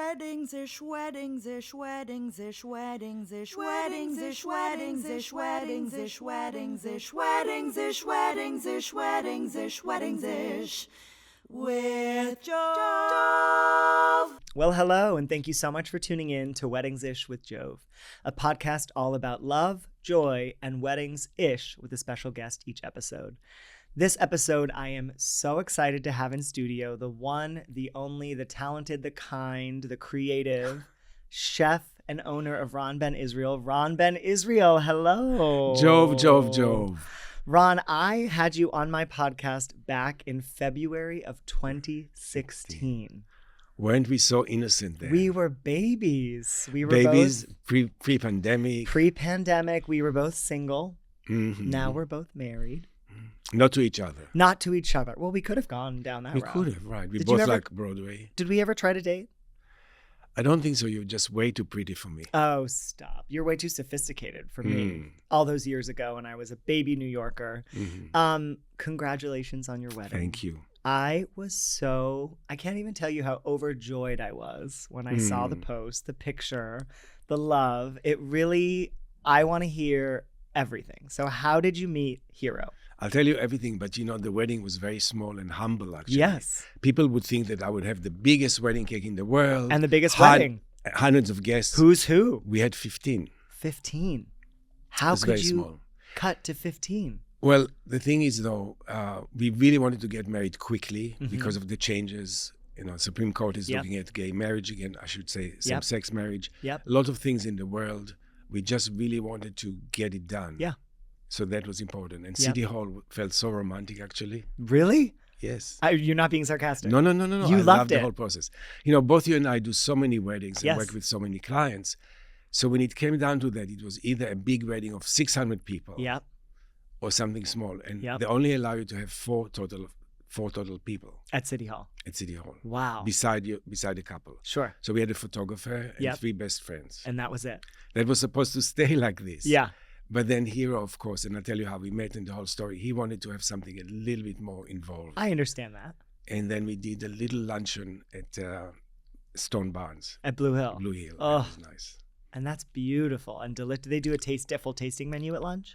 Weddings-ish, weddings-ish, weddings-ish, weddings-ish, weddings-ish, weddings-ish, weddings-ish, weddings-ish, weddings-ish, weddings-ish, weddings-ish, weddings-ish, with Jove. Well, hello, and thank you so much for tuning in to Weddings-ish with Jove, a podcast all about love, joy, and weddings-ish with a special guest each episode. This episode, I am so excited to have in studio the one, the only, the talented, the kind, the creative chef and owner of Ron Ben Israel. Ron Ben Israel, hello. Jove. Ron, I had you on my podcast back in February of 2016. Weren't we so innocent then? We were babies. We were babies both pre-pandemic. Pre-pandemic, we were both single. Mm-hmm. Now we're both married. Not to each other. Not to each other. Well, we could have gone down that route. We could have, right. We Did you both ever- like Broadway. Did we ever try to date? I don't think so. You're just way too pretty for me. Oh, stop. You're way too sophisticated for me. All those years ago when I was a baby New Yorker. Mm-hmm. Congratulations on your wedding. Thank you. I can't even tell you how overjoyed I was when I saw the post, the picture, the love. I want to hear everything. So how did you meet Hiro? I'll tell you everything, but the wedding was very small and humble, actually. Yes. People would think that I would have the biggest wedding cake in the world. And the biggest wedding. Hundreds of guests. Who's who? We had 15. 15. How It's could very you small. cut to 15? Well, the thing is, though, we really wanted to get married quickly because of the changes. Supreme Court is looking at gay marriage again, I should say, same-sex marriage. Yep. A lot of things in the world. We just really wanted to get it done. Yeah. So that was important. And City Hall felt so romantic, actually. Really? Yes. You're not being sarcastic. No. You I loved loved it. the whole process. Both you and I do so many weddings and Yes. work with so many clients. So when it came down to that, it was either a big wedding of 600 people Yep. or something small. And Yep. they only allow you to have four total people At City Hall. at City Hall. Wow. Beside the couple. Sure. So we had a photographer and Yep. 3 best friends. And that was it. That was supposed to stay like this. Yeah. But then Hiro, of course, and I'll tell you how we met in the whole story, he wanted to have something a little bit more involved. I understand that. And then we did a little luncheon at Stone Barns, At Blue Hill. Blue Hill. Oh. That was nice. And that's beautiful. And do they do a full tasting menu at lunch?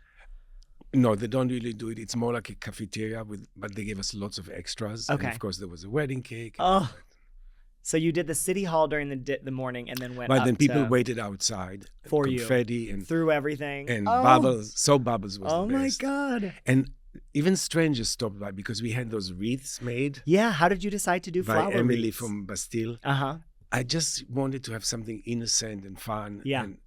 No, they don't really do it. It's more like a cafeteria, but they gave us lots of extras. Okay. And of course, there was a wedding cake. Oh. So you did the City Hall during the morning and then went But up then people to, waited outside. For you. confetti and through everything. and Oh. bubbles. Soap bubbles was Oh the my best. God. And even strangers stopped by because we had those wreaths made Yeah. How did you decide to do by flower Emily wreaths? from Bastille. Uh-huh. I just wanted to have something innocent and fun. Yeah. And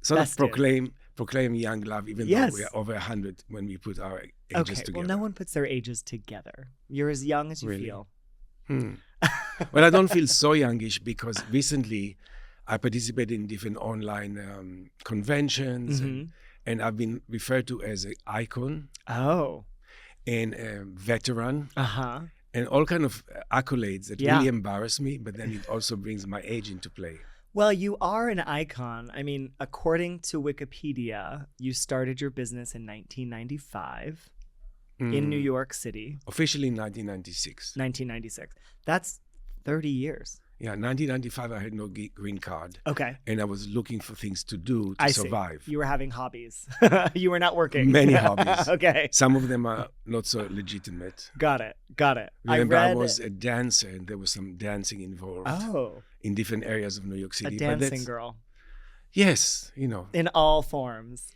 sort Festive. of proclaim young love, even Yes. though we are over 100 when we put our ages Okay. together. Well, no one puts their ages together. You're as young as you Really? feel. Well, I don't feel so youngish because recently I participated in different online conventions and I've been referred to as an icon Oh. and a veteran Uh-huh. and all kind of accolades that Yeah. really embarrass me, but then it also brings my age into play. Well, you are an icon. I mean, according to Wikipedia, you started your business in 1995 in New York City. Officially in 1996. 1996. That's 30 years. Yeah, 1995 I had no green card. Okay. And I was looking for things to do to I survive. see. You were having hobbies. You were not working. Many hobbies. Okay. Some of them are not so legitimate. Got it. Remember, I read... was a dancer and there was some dancing involved in different areas of New York a City. dancing girl. Yes, In all forms.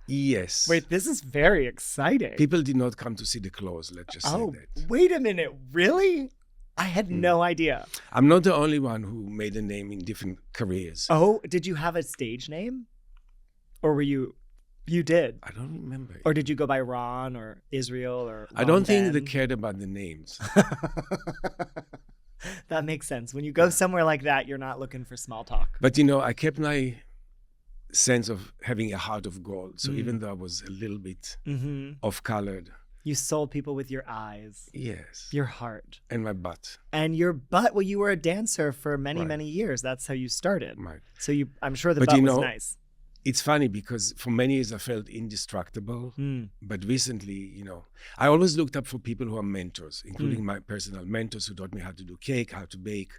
Yes. Wait, this is very exciting. People did not come to see the clothes, let's just say that. Wait a minute. Really? I had no idea. I'm not the only one who made a name in different careers. Oh, did you have a stage name? Or were you did? I don't remember. Or did you go by Ron or Israel or I don't think Ben? they cared about the names. That makes sense. When you go somewhere like that, you're not looking for small talk. But I kept my sense of having a heart of gold. So even though I was a little bit off-colored. You sold people with your eyes, Yes. your heart, And my butt. and your butt. Well, you were a dancer for many, Right. many years. That's how you started. Right. So I'm sure the But butt was nice. It's funny because for many years I felt indestructible. Mm. But recently, I always looked up for people who are mentors, including my personal mentors who taught me how to do cake, how to bake.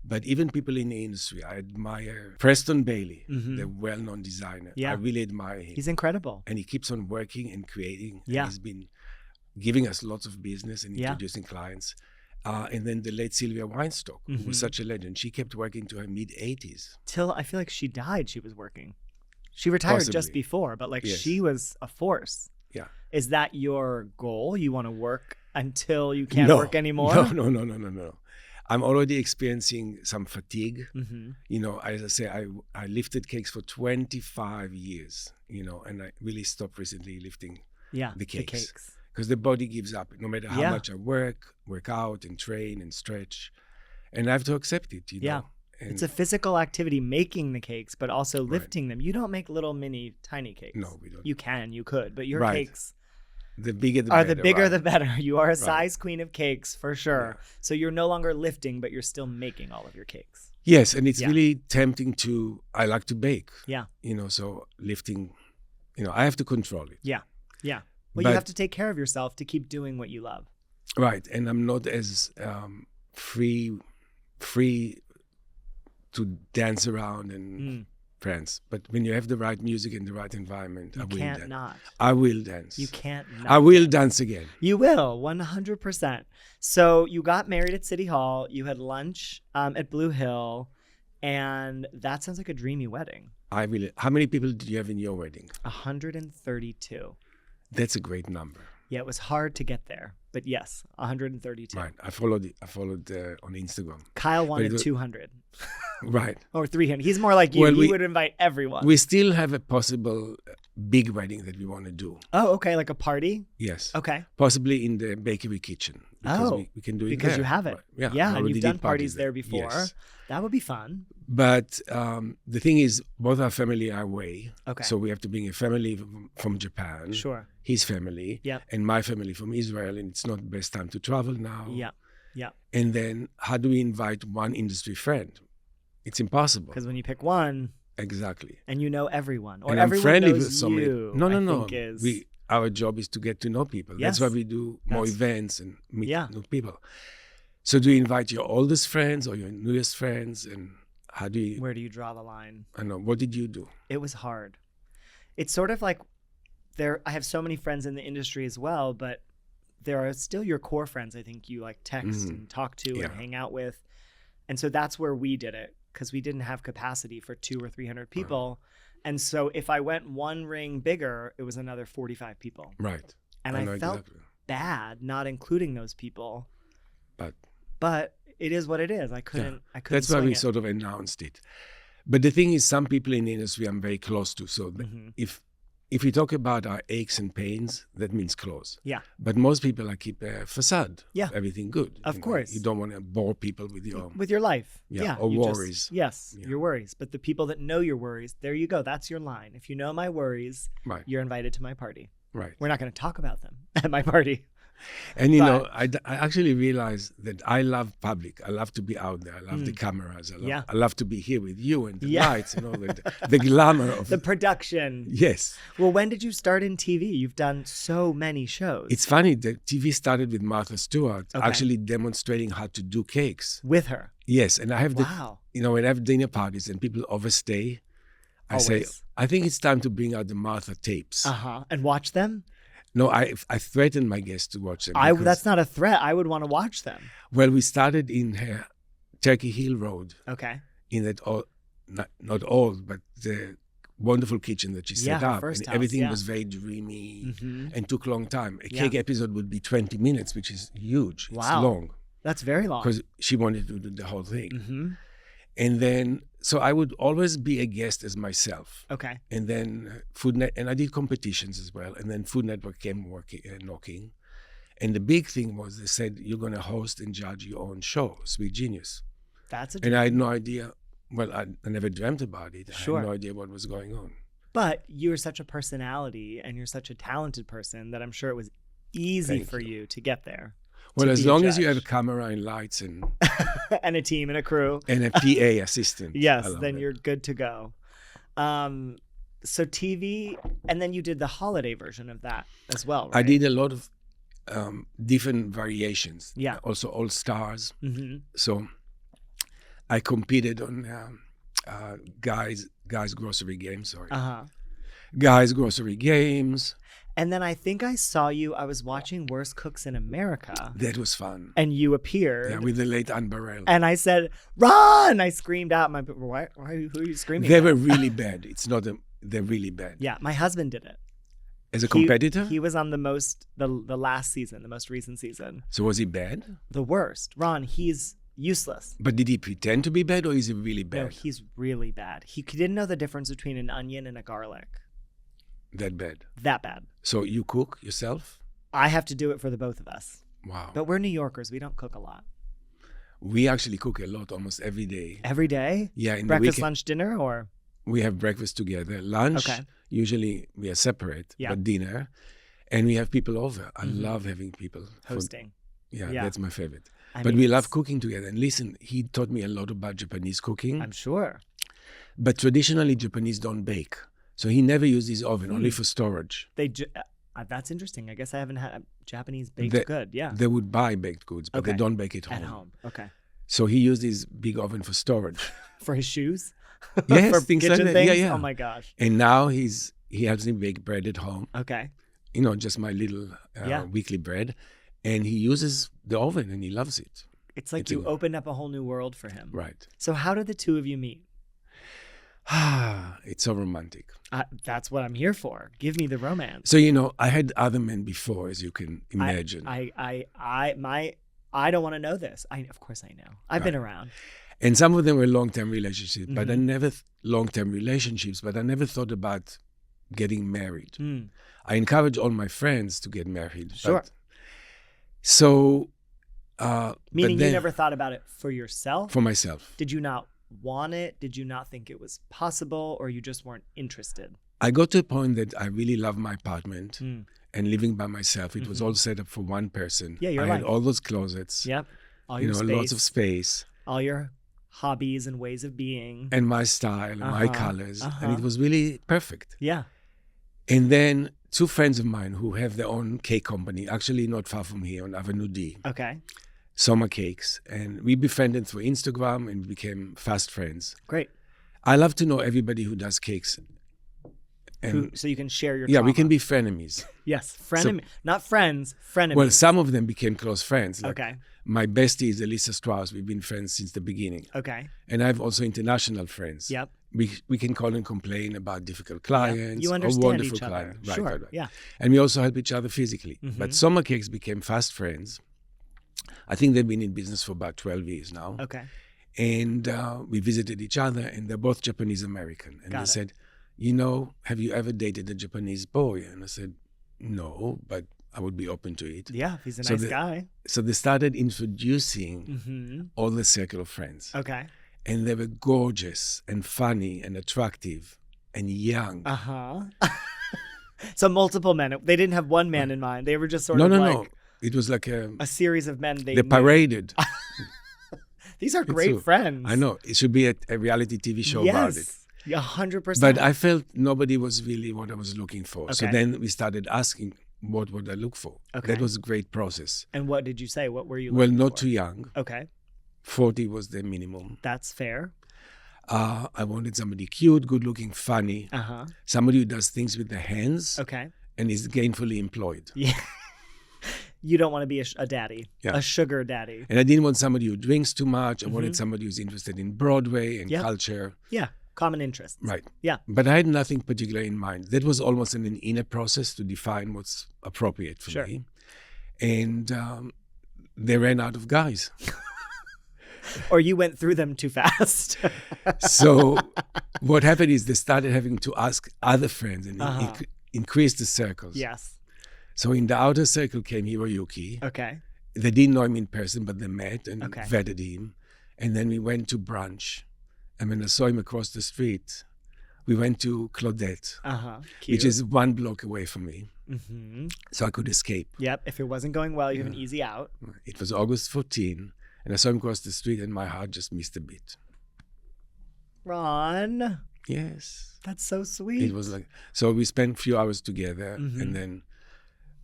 But even people in the industry, I admire Preston Bailey, Mm-hmm. the well-known designer. Yeah. I really admire him. He's incredible. And he keeps on working and creating. Yeah. And he's been giving us lots of business and Yeah. introducing clients. And then the late Sylvia Weinstock, who Mhm. was such a legend. She kept working to her mid-80s. Till I feel like she died, she was working. She retired just Possibly. before, but like Yes. she was a force. Yeah. Is that your goal? You want to work until you can't work anymore? No. I'm already experiencing some fatigue. Mm-hmm. You know, as I say, I lifted cakes for 25 years, you know, and I really stopped recently lifting Yeah, the cakes. cakes. Because the body gives up no matter how Yeah. much I work out and train and stretch. And I have to accept it, you Yeah. know. And It's a physical activity making the cakes, but also Right. lifting them. You don't make little mini tiny cakes. No, we don't. You can, you could, but your Right. cakes The bigger the are better. the bigger right? the better. You are a Right. size queen of cakes for sure. Yeah. So you're no longer lifting, but you're still making all of your cakes. Yes, and it's Yeah. really tempting to, I like to bake. Yeah. You know, so lifting, you know, I have to control it. Yeah. Yeah. Well, But- you have to take care of yourself to keep doing what you love. Right, and I'm not as free to dance around and Mm. friends. But when you have the right music and the right environment, I You will can't dance. not. I will dance. You can't not. I will dance again. You will, 100%. So you got married at City Hall. You had lunch at Blue Hill. And that sounds like a dreamy wedding. I will. How many people did you have in your wedding? 132. That's a great number. Yeah, it was hard to get there. But yes, 132. Right. I followed on Instagram. Kyle wanted was- 200 Right. or 300. He's more like you. Well, He we- would invite everyone. We still have a possible big wedding that we want to do. Oh, okay. Like a party? Yes. Okay. Possibly in the bakery kitchen. Because Oh, we can do it Because there. you have it. Right. Yeah. Yeah, I and already you've did done parties there before. Yes. That would be fun. But the thing is, both our family are away. Okay. So we have to bring a family from Japan, Sure. his family, Yeah. and my family from Israel. And it's not the best time to travel now. Yeah. Yeah. And then how do we invite one industry friend? It's impossible. Because when you pick one Exactly. and you know everyone, or And I'm everyone friendly knows with so many. you, No. I think is, Our job is to get to know people. Yes. That's why we do more That's- events and meet Yeah. new people. So do you invite your oldest friends or your newest friends? And how do you, where do you draw the line? I don't know, what did you do? It was hard. It's sort of like I have so many friends in the industry as well, but there are still your core friends. I think you like text Mhm. and talk to Yeah. and hang out with. And so that's where we did it because we didn't have capacity for 200 or 300 people. And so if I went one ring bigger, it was another 45 people. Right. And know I felt exactly. bad not including those people. But it is what it is. I couldn't that's why swing we it. sort of announced it. But the thing is, some people in the industry I'm very close to. So Mhm. if we talk about our aches and pains, that means close. Yeah. But most people I keep a facade. Yeah. Everything good. Of you know. course. You don't want to bore people with your With your life. Yeah, or you worries. Yes, Yeah. your worries. But the people that know your worries, there you go. That's your line. If you know my worries, right. you're invited to my party. Right. We're not going to talk about them at my party. And you But- know, I actually realized that I love public. I love to be out there. I love the cameras. Yeah. I love to be here with you and the Yeah. lights and all the glamour of The production. Yes. Well, when did you start in TV? You've done so many shows. It's funny that TV started with Martha Stewart Okay. actually demonstrating how to do cakes. with her. Yes, and I have Wow. when I have dinner parties and people overstay, I say, Always. I think it's time to bring out the Martha tapes. Uh-huh. And watch them? No, I threaten my guests to watch them. because- That's not a threat. I would want to watch them. Well, we started in Turkey Hill Road, Okay. in that not old, but the wonderful kitchen that she Yeah, set her up. first And house, everything yeah. was very dreamy hmm and took a long time. A Yeah. cake episode would be 20 minutes, which is huge. Wow. It's long That's very long. because she wanted to do the whole thing. hmm And then, so I would always be a guest as myself. Okay. And then and I did competitions as well. And then Food Network came knocking. And the big thing was they said, you're going to host and judge your own show, Sweet Genius. That's a And I had no idea. Well, I never dreamt about it. I Sure. had no idea what was going on. But you're such a personality and you're such a talented person that I'm sure it was easy Thank for you. you to get there. Well, to as be a long as you have a judge. camera and lights and And a team and a crew. a PA assistant. Yes, I love then it. you're good to go. So TV, and then you did the holiday version of that as well, right? I did a lot of different variations. Yeah. Also All Stars. hmm So I competed on guys grocery games. Sorry, guys grocery games. And then I think I saw you. I was watching Worst Cooks in America. That was fun. And you appeared. Yeah, with the late Anne Burrell. And I said, "Run!" I screamed out. Who are you screaming? They at? were really bad. It's not they're really bad. Yeah, my husband did it. As a competitor? He was on the last season, the most recent season. So was he bad? The worst. Ron, he's useless. But did he pretend to be bad or is he really bad? No, he's really bad. He didn't know the difference between an onion and a garlic. That bad? That bad. So you cook yourself? I have to do it for the both of us. Wow. But we're New Yorkers. We don't cook a lot. We actually cook a lot almost every day. Every day? Yeah. In breakfast, the weekend, lunch, dinner, or? We have breakfast together. Lunch, usually we are separate, but dinner. And we have people over. I love having people. Hosting. Yeah, that's my favorite. I but mean, we love cooking together. And listen, he taught me a lot about Japanese cooking. I'm sure. But traditionally, Japanese don't bake. So he never used his oven, only for storage. That's interesting. I guess I haven't had Japanese baked good. Yeah. They would buy baked goods, but they don't bake it home. At home. Okay. So he used his big oven for storage. For his shoes? Yes, for things kitchen like that. things? Yeah. Oh my gosh. And now he helps me bake bread at home. Okay. Just my little weekly bread. And he uses the oven and he loves it. It's like you opened up a whole new world for him. Right. So how did the two of you meet? It's so romantic. That's what I'm here for. Give me the romance. So, I had other men before, as you can imagine. I don't want to know this. Of course I know. I've been around. And some of them were long-term relationships, but I never thought about getting married. I encourage all my friends to get married. Sure. Meaning you never thought about it for yourself? For myself. Did you not want it? Did you not think it was possible, or you just weren't interested? I got to a point that I really loved my apartment and living by myself. It was all set up for one person. Yeah, I had all those closets. Yep. All your space. Lots of space. All your hobbies and ways of being. And my style and my colors. And it was really perfect. Yeah. And then 2 friends of mine who have their own cake company, actually not far from here on Avenue D. Okay. Summer Cakes. And we befriended through Instagram and became fast friends. Great. I love to know everybody who does cakes. And so you can share your trauma. Yeah, we can be frenemies. Yes, not friends, frenemies. Well, some of them became close friends. Like okay. My bestie is Elisa Strauss. We've been friends since the beginning. Okay. And I have also international friends. Yep. We can call and complain about difficult clients. You understand or wonderful each other. clients. Sure. Right. Yeah. And we also help each other physically. But Summer Cakes became fast friends. I think they've been in business for about 12 years now. Okay. And we visited each other, and they're both Japanese American. And they said, have you ever dated a Japanese boy? And I said, no, but I would be open to it. Yeah, he's a nice guy. So they started introducing all the circle of friends. Okay. And they were gorgeous and funny and attractive and young. So multiple men. They didn't have one man in mind. They were just sort of No. It was like a series of men they paraded. These are great friends. I know. It should be a reality TV show about it. Yeah, 100%. But I felt nobody was really what I was looking for. Okay. So then we started asking, what would I look for? Okay. That was a great process. And what did you say? What were you looking for? Well, not too young. Okay. 40 was the minimum. That's fair. I wanted somebody cute, good-looking, funny. Somebody who does things with their hands. Okay. And is gainfully employed. Yeah. You don't want to be a daddy, a sugar daddy. And I didn't want somebody who drinks too much. I wanted somebody who's interested in Broadway and culture. Yeah, common interests. Right. Yeah. But I had nothing particular in mind. That was almost an inner process to define what's appropriate for me. And they ran out of guys. Or you went through them too fast. So what happened is they started having to ask other friends and increase the circles. Yes. So in the outer circle came Hiroyuki. Okay. They didn't know him in person, but they met and Okay. vetted him. And then we went to brunch. And when I saw him across the street, we went to Claudette, Cute. which is 1 block away from me. Mm-hmm. So I could escape. Yep. If it wasn't going well, you have an easy out. It was August 14, and I saw him cross the street, and my heart just missed a beat. Ron. Yes. That's so sweet. It was like, so we spent a few hours together, and then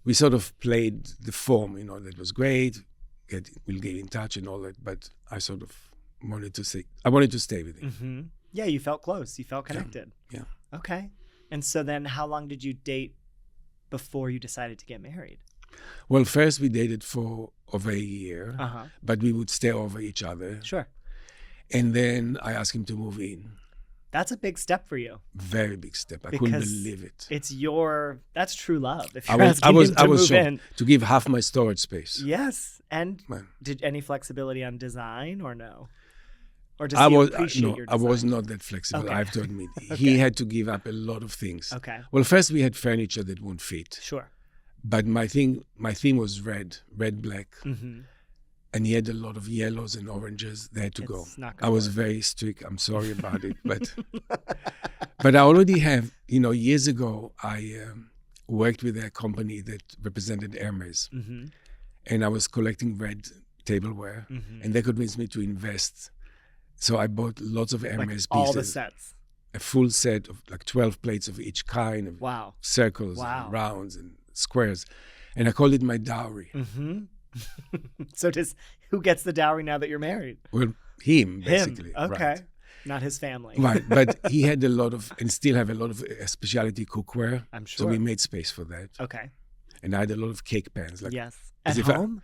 we sort of played the form, that was great. We'll get in touch and all that, but I sort of wanted to stay with him. Mm-hmm. Yeah, you felt close. You felt connected. Yeah. Okay. And so then how long did you date before you decided to get married? Well, first we dated for over a year, Uh-huh. but we would stay over each other. Sure. And then I asked him to move in. That's a big step for you. Very big step. I couldn't believe it. That's true love. If I you're was asking him to move shocked in. to give half my storage space. Yes. And Man. did any flexibility on design or no? Or does I he was appreciate your I design? was not that flexible. Okay. I have to admit, Okay. he had to give up a lot of things. Okay. Well, first we had furniture that won't fit, Sure. but my theme was red, black, Mm-hmm. and he had a lot of yellows and oranges. They had to It's go. not gonna I was work. very strict. I'm sorry about it, but but I already have. Years ago, I worked with a company that represented Hermes, Mm-hmm. and I was collecting red tableware, Mm-hmm. and they convinced me to invest. So I bought lots of Hermes Like pieces. all the sets. A full set of like 12 plates of each kind, of Wow. circles, Wow. and rounds, and squares. And I called it my dowry. Mm-hmm. So who gets the dowry now that you're married? Well, him, basically. Him. Okay. Right. Not his family. Right. But he had a lot of, and still have a lot of specialty cookware. I'm So sure. we made space for that. Okay. And I had a lot of cake pans. Like, Yes. as At if I- home?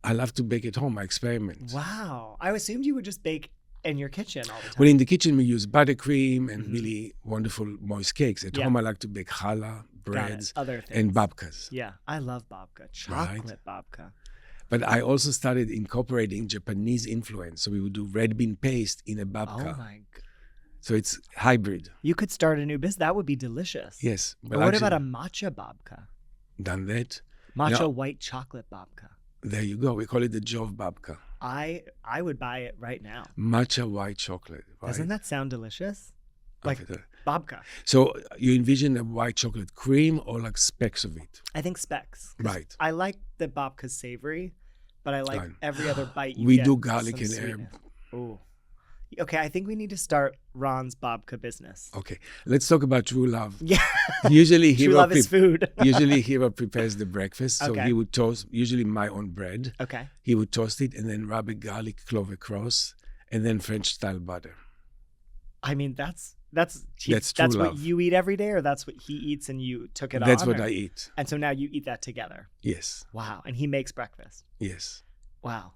I love to bake at home. I experiment. Wow. I assumed you would just bake in your kitchen all the time. Well, in the kitchen, we use buttercream and Mhm. really wonderful moist cakes. At Yeah. home, I like to bake challah, Got it. breads, Other things. and babkas. Yeah. I love babka. Chocolate babka. But I also started incorporating Japanese influence. So we would do red bean paste in a babka. Oh my god. So it's hybrid. You could start a new business. That would be delicious. Yes. But what about a matcha babka? Done that? Matcha No. white chocolate babka. There you go. We call it the Jove babka. I would buy it right now. Matcha white chocolate. Right? Doesn't that sound delicious? Like Okay. babka. So you envision a white chocolate cream or like specks of it? I think specks. 'Cause Right. I like the babka's savory, but I like Fine. every other bite you We get do garlic some and sweetness. herb. Ooh. Okay, I think we need to start Ron's babka business. Okay. Let's talk about true love. Yeah. Usually True Hero love is food. usually Hero prepares the breakfast. So Okay. he would toast, usually my own bread. Okay. He would toast it and then rub a garlic clove across and then French style butter. I mean, that's That's true what love. you eat every day, or that's what he eats and you took it on? That's what or- I eat. And so now you eat that together. Yes. Wow. And he makes breakfast. Yes. Wow.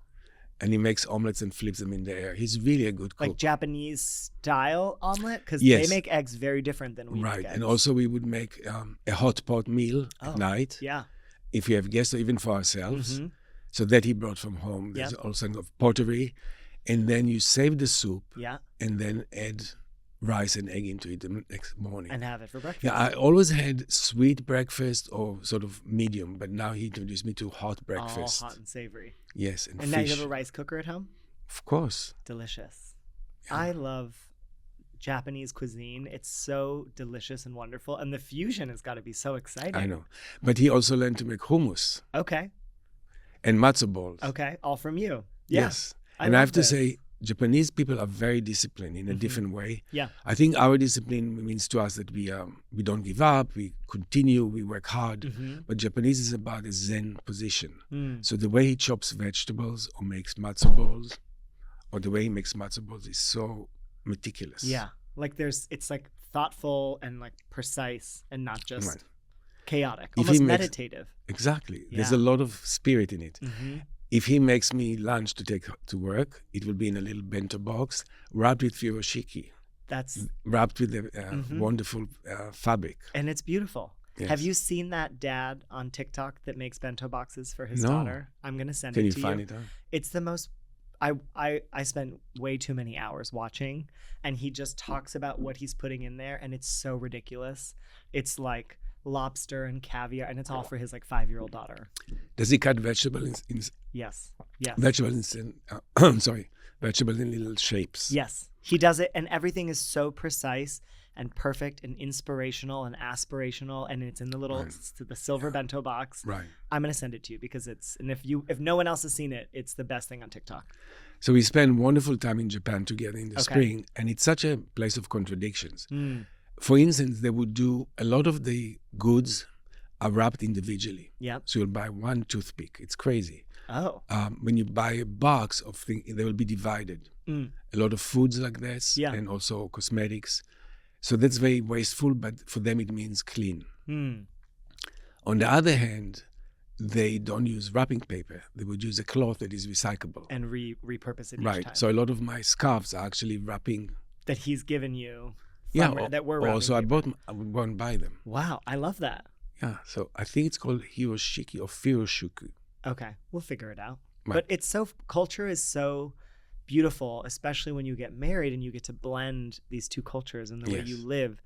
And he makes omelets and flips them in the air. He's really a good cook. Like Japanese style omelet? Because Yes. they make eggs very different than we Right. make eggs. And also we would make a hot pot meal Oh, at night Yeah. if we have guests or even for ourselves. Mhm. So that he brought from home. There's Yep. all sorts of pottery. And then you save the soup Yeah. and then add rice and egg into it the next morning. And have it for breakfast. Yeah, I always had sweet breakfast or sort of medium, but now he introduced me to hot breakfast. All hot and savory. Yes, and And now you fish. have a rice cooker at home? Of course. Delicious. Yeah. I love Japanese cuisine. It's so delicious and wonderful. And the fusion has got to be so exciting. I know. But he also learned to make hummus Okay. and matzo balls. Okay. All from you. Yeah. Yes. I And I love have to this. say, Japanese people are very disciplined in a Mhm. different way. Yeah. I think our discipline means to us that we don't give up, we continue, we work hard. Mhm. But Japanese is about a Zen position. Mm. So the way he chops vegetables or makes matzo balls, or the way he makes matzo balls is so meticulous. Yeah. Like it's like thoughtful and like precise and not just Right. chaotic, If he almost makes- meditative. Exactly. There's Yeah. a lot of spirit in it. Mm-hmm. If he makes me lunch to take to work, it will be in a little bento box wrapped with furoshiki, That's wrapped with a Mhm. wonderful fabric. and it's beautiful. Yes. Have you seen that dad on TikTok that makes bento boxes for his No. daughter? I'm gonna send Can it you to find you. it out? It's the most. I spent way too many hours watching, and he just talks about what he's putting in there, and it's so ridiculous. It's like lobster and caviar, and it's all for his like 5-year-old daughter. Does he cut vegetables Yes. Yes. vegetables in vegetables in little shapes? Yes, he does it, and everything is so precise and perfect and inspirational and aspirational, and it's in the little Right. the silver bento box. Right. I'm gonna send it to you because if no one else has seen it, it's the best thing on TikTok. So we spend wonderful time in Japan together in the Okay. spring, and it's such a place of contradictions. Mm. For instance, they would do a lot of the goods are wrapped individually. Yep. So you'll buy one toothpick. It's crazy. Oh. When you buy a box of things, they will be divided. A lot of foods like this, Yeah. and also cosmetics. So that's very wasteful, but for them it means clean. On the other hand, they don't use wrapping paper. They would use a cloth that is recyclable. And repurpose it each Right. time. So a lot of my scarves are actually wrapping. That he's given you. That we're also I wrapping would go and buy them. Wow, I love that. Yeah. So I think it's called Hiroyuki or Firoshuku. Okay, we'll figure it out. Right. But it's culture is so beautiful, especially when you get married and you get to blend these two cultures and the way you live.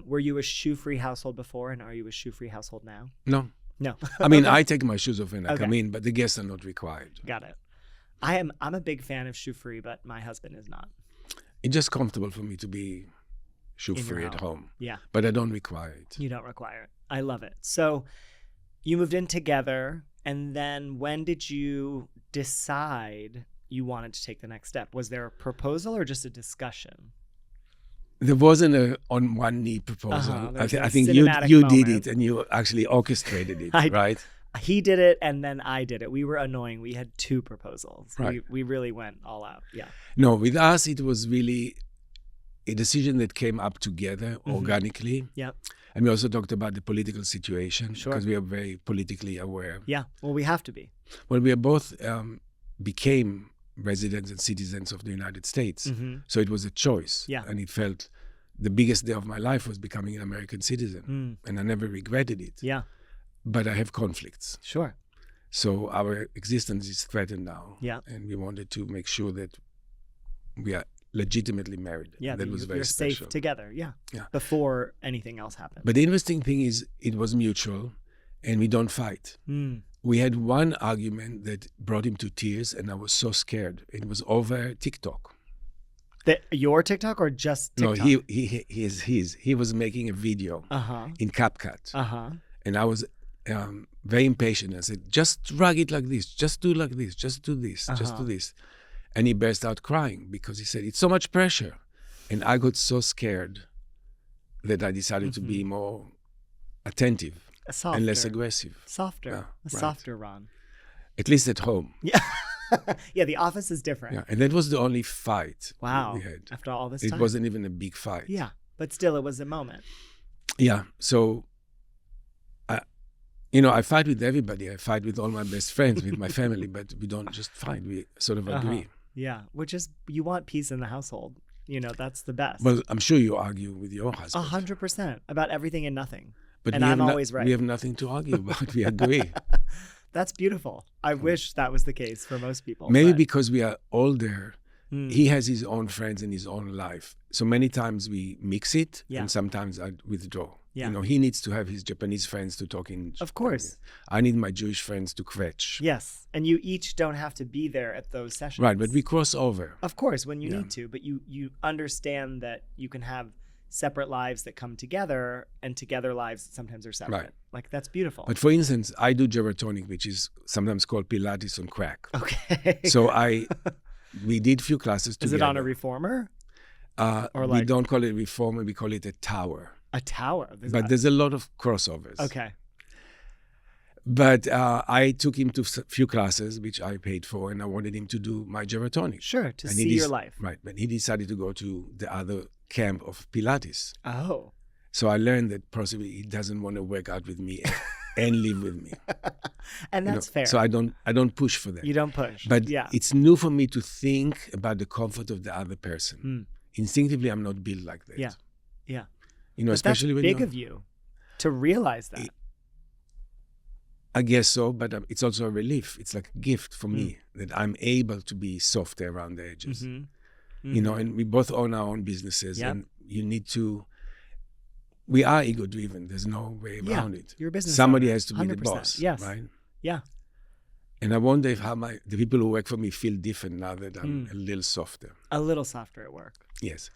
Were you a shoe-free household before, and are you a shoe-free household now? No. No. I mean, Okay. I take my shoes off when I come in, but the guests are not required. Got it. I'm a big fan of shoe-free, but my husband is not. It's just comfortable for me to be shoe-free In your at home. Yeah. But I don't require it. You don't require it. I love it. So you moved in together, and then when did you decide you wanted to take the next step? Was there a proposal or just a discussion? There wasn't a on one knee proposal. There's I a think you cinematic did moment. it, and you actually orchestrated it, right? He did it, and then I did it. We were annoying. We had two proposals. Right. We really went all out. Yeah. No, with us, it was really a decision that came up together organically. Yep. And we also talked about the political situation Sure. because we are very politically aware. Yeah. Well, we have to be. Well, we are both became residents and citizens of the United States. So it was a choice. Yeah. And it felt the biggest day of my life was becoming an American citizen. And I never regretted it. Yeah. But I have conflicts. Sure. So our existence is threatened now. Yeah. And we wanted to make sure that we are legitimately married. Yeah. That was very you're special. safe together. Yeah. Yeah. Before anything else happened. But the interesting thing is it was mutual and we don't fight. We had one argument that brought him to tears and I was so scared. It was over TikTok. Your TikTok or just TikTok? No, he was making a video in CapCut. And I was very impatient. I said, just drag it like this, just do like this, just do this, just do this. And he burst out crying because he said, it's so much pressure. And I got so scared that I decided to be more attentive and less aggressive. Softer. Yeah, Softer Ron. At least at home. Yeah. Yeah, the office is different. Yeah, and that was the only fight Wow. we had. After all this time. It wasn't even a big fight. Yeah, but still it was a moment. Yeah, so I fight with everybody. I fight with all my best friends, with my family, but we don't just fight. We sort of agree. Yeah, which is, you want peace in the household. That's the best. Well, I'm sure you argue with your husband. 100% about everything and nothing. But and I'm always right. We have nothing to argue about. We agree. That's beautiful. I wish that was the case for most people. Maybe because we are older, he has his own friends and his own life. So many times we mix it and sometimes I withdraw. Yeah. He needs to have his Japanese friends to talk in. Of course. I need my Jewish friends to kvetch. Yes. And you each don't have to be there at those sessions. Right, but we cross over. Of course, when you need to. But you understand that you can have separate lives that come together and together lives that sometimes are separate. Right. Like, that's beautiful. But for instance, I do gyrotonic, which is sometimes called Pilates on crack. Okay. So we did few classes together. Is it on a reformer? We don't call it reformer, we call it a tower. A tower? There's a lot of crossovers. Okay. But I took him to few classes, which I paid for, and I wanted him to do my gyrotonic. Sure, to see your life. Right, but he decided to go to the other camp of Pilates. Oh. So I learned that possibly he doesn't want to work out with me and live with me. And that's fair. So I don't push for that. You don't push. But it's new for me to think about the comfort of the other person. Instinctively, I'm not built like that. Yeah. Yeah. But that's especially when big of you to realize that. I guess so, but it's also a relief. It's like a gift for me that I'm able to be softer around the edges. And we both own our own businesses, and you need to. We are ego-driven. There's no way around it. You're a business Somebody owner, has to be the 100%. boss, yes. right? Yeah. And I wonder if the people who work for me feel different now that I'm a little softer. A little softer at work. Yes.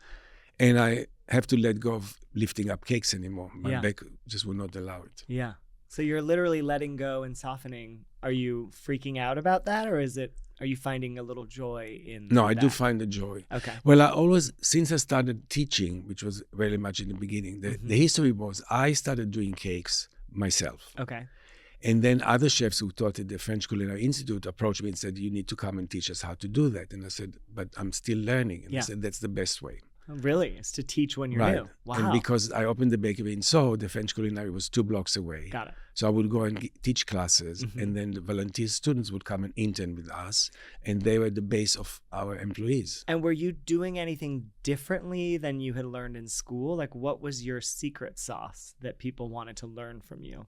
And I have to let go of lifting up cakes anymore. My back just will not allow it. Yeah. So you're literally letting go and softening. Are you freaking out about that, or are you finding a little joy in No, I that? do find the joy. Okay. Well, since I started teaching, which was very much in the beginning, the history was I started doing cakes myself. Okay. And then other chefs who taught at the French Culinary Institute approached me and said, you need to come and teach us how to do that. And I said, but I'm still learning. And I said, that's the best way. Really? It's to teach when you're Right. new. Wow. And because I opened the bakery in Soho, the French Culinary was 2 blocks away. Got it. So I would go and teach classes, and then the volunteer students would come and intern with us, and they were the base of our employees. And were you doing anything differently than you had learned in school? Like, what was your secret sauce that people wanted to learn from you?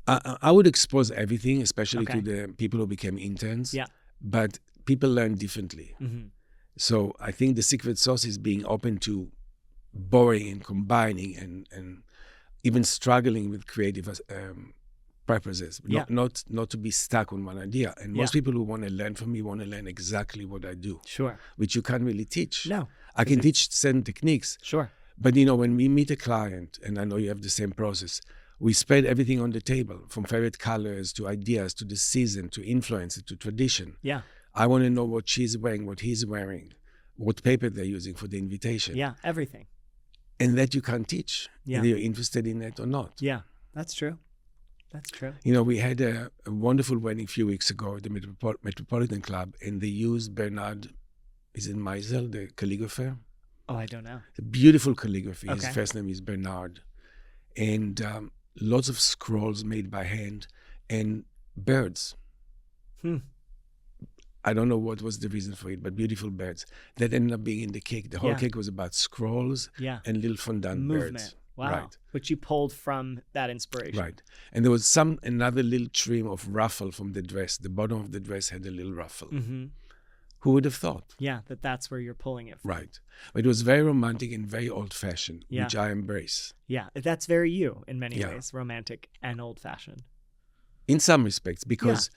I would expose everything, especially to the people who became interns. Yeah. But people learn differently. So I think the secret sauce is being open to borrowing and combining and even struggling with creative purposes. Not to be stuck on one idea. And most people who want to learn from me want to learn exactly what I do. Sure. Which you can't really teach. No. I can teach certain techniques. Sure. But when we meet a client, and I know you have the same process, we spread everything on the table, from favorite colors to ideas to the season to influences to tradition. Yeah. I want to know what she's wearing, what he's wearing, what paper they're using for the invitation. Yeah, everything. And that you can't teach, whether you're interested in it or not. Yeah, that's true. That's true. We had a wonderful wedding a few weeks ago at the Metropolitan Club, and they used Bernard, is it Meisel, the calligrapher? Oh, I don't know. The beautiful calligraphy. Okay. His first name is Bernard. And lots of scrolls made by hand and birds. I don't know what was the reason for it, but beautiful birds. That ended up being in the cake. The whole cake was about scrolls and little fondant birds. Wow. Right. Which you pulled from that inspiration. Right. And there was another little trim of ruffle from the dress. The bottom of the dress had a little ruffle. Who would have thought? Yeah, that's where you're pulling it from. Right. But it was very romantic and very old-fashioned, which I embrace. Yeah, that's very you in many ways, romantic and old-fashioned. In some respects, because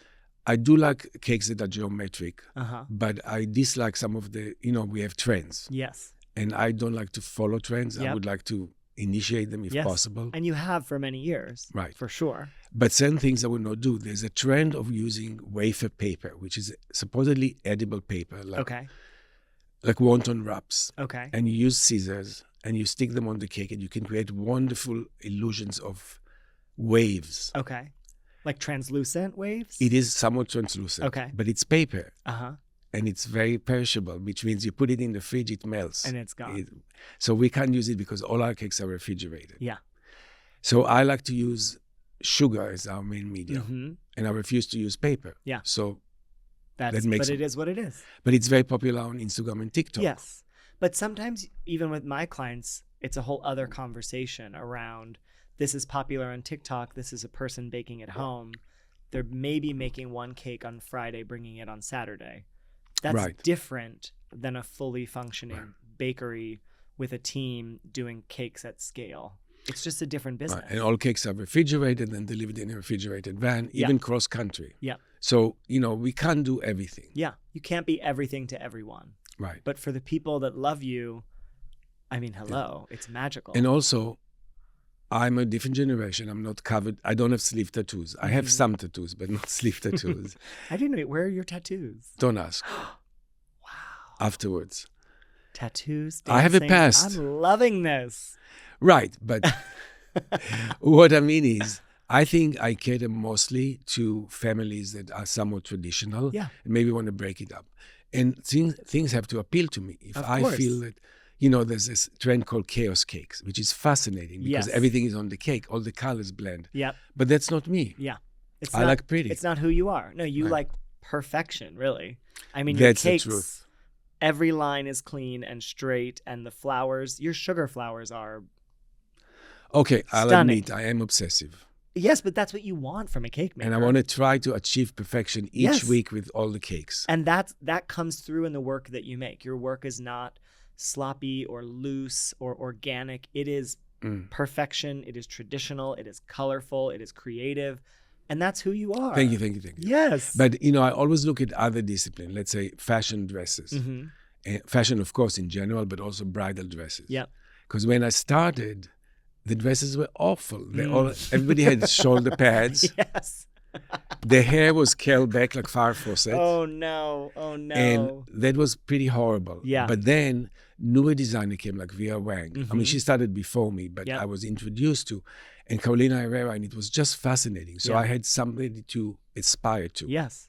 I do like cakes that are geometric, but I dislike some of the, we have trends. Yes. And I don't like to follow trends. I would like to initiate them if possible. And you have for many years. Right. For sure. But certain things I would not do. There's a trend of using wafer paper, which is supposedly edible paper, like wonton wraps. Okay. And you use scissors and you stick them on the cake, and you can create wonderful illusions of waves. Okay. Like translucent waves? It is somewhat translucent. Okay. But it's paper. Uh-huh. And it's very perishable, which means you put it in the fridge, it melts. And it's gone. So we can't use it because all our cakes are refrigerated. Yeah. So I like to use sugar as our main medium. And I refuse to use paper. Yeah. So but it is what it is. But it's very popular on Instagram and TikTok. Yes. But sometimes, even with my clients, it's a whole other conversation around, this is popular on TikTok, this is a person baking at home. They're maybe making one cake on Friday, bringing it on Saturday. That's different than a fully functioning bakery with a team doing cakes at scale. It's just a different business. And all cakes are refrigerated and delivered in a refrigerated van, even cross country. Yeah. So, we can't do everything. Yeah. You can't be everything to everyone. Right. But for the people that love you, hello, it's magical. And also, I'm a different generation. I'm not covered. I don't have sleeve tattoos. I have some tattoos, but not sleeve tattoos. I didn't know. Where are your tattoos? Don't ask. Wow. Afterwards. Tattoos. I have a past. I'm loving this. Right. But what I mean is, I think I cater mostly to families that are somewhat traditional and maybe want to break it up. And things have to appeal to me. If I feel that, there's this trend called chaos cakes, which is fascinating because everything is on the cake, all the colors blend. Yeah. But that's not me. Yeah. I like pretty. It's not who you are. No, you like perfection, really. Your that's cakes, the truth. Every line is clean and straight, and the flowers, your sugar flowers are okay, I'll stunning. admit I am obsessive. Yes, but that's what you want from a cake maker. And I want to try to achieve perfection each week with all the cakes. And that comes through in the work that you make. Your work is not sloppy or loose or organic. It is perfection. It is traditional. It is colorful. It is creative. And that's who you are. Thank you. Yes. But, I always look at other disciplines, let's say fashion dresses. And fashion, of course, in general, but also bridal dresses. Yeah. Because when I started, the dresses were awful. Everybody had shoulder pads. Yes. The hair was curled back like fire faucet. Oh no. And that was pretty horrible. Yeah. But then newer designer came like Vera Wang. I mean, she started before me, but I was introduced to, and Carolina Herrera, and it was just fascinating. So I had somebody to aspire to. Yes.